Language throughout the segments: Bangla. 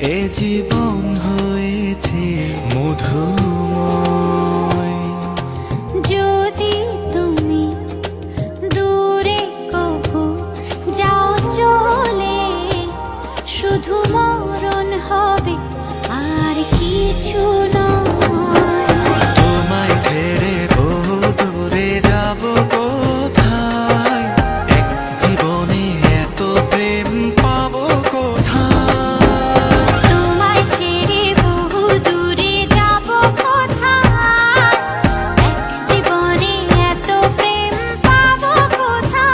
এ জীবন হয়েছে মধুময়। যদি তুমি দূরে কভু যাও চলে, শুধু মরণ হবে আর কিছু নয়। তোমায় ছেড়ে বহু দূরে যাব কোথায়, এক জীবনে এত প্রেম পাবো কোথায়। তোমায় ছেড়ে বহু দূরে যাব কোথায়, এক জীবনে এত প্রেম পাবো কোথায়।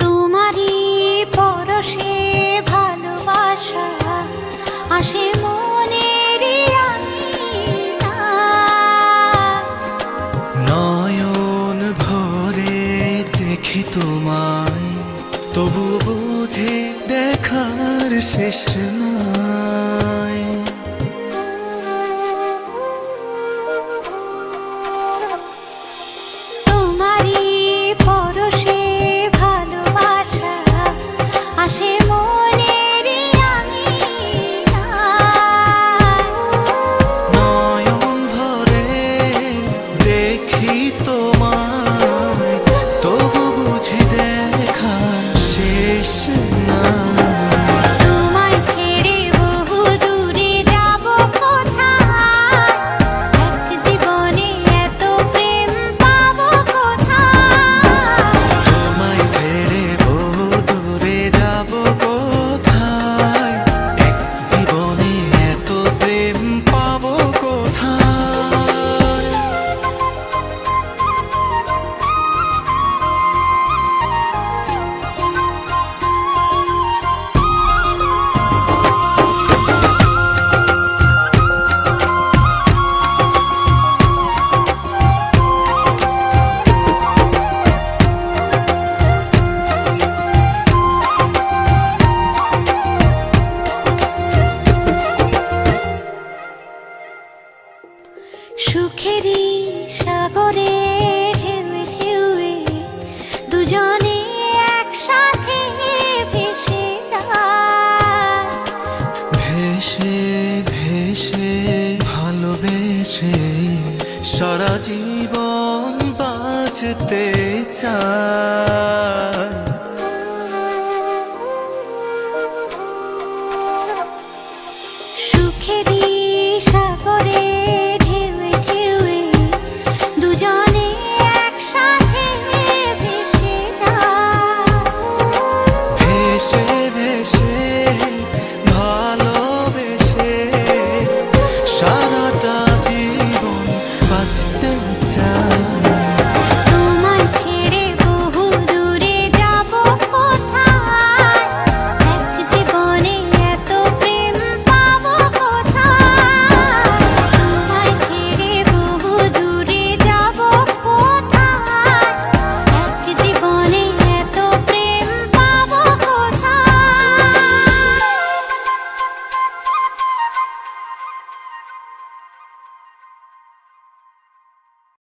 তোমারই পরশে ভালোবাসা আসে মনের নয়ন ভরে দেখি তোমায়, তবু বুঝি দেখার শেষ নাই। তোমারই পরশে ভালোবাসা আসে মনের নয়ন ভরে দেখি তোমায়, তবু বুঝি দেখার শেষ নাই। তোমায় ছেড়ে বহু দূরে যাব কোথায়, এক জীবনে এত প্রেম পাবো কোথায়। তোমায় ছেড়ে বহু দূরে যাব কোথায়, এক জীবনে এত প্রেম পাবো কোথায়। সুখেরই সাগরে ঢেউয়ে ঢেউয়ে দুজনে একসাথে ভেসে যায়। ভেসে ভেসে ভালোবেসে সারা জীবন বাঁচতে চায়।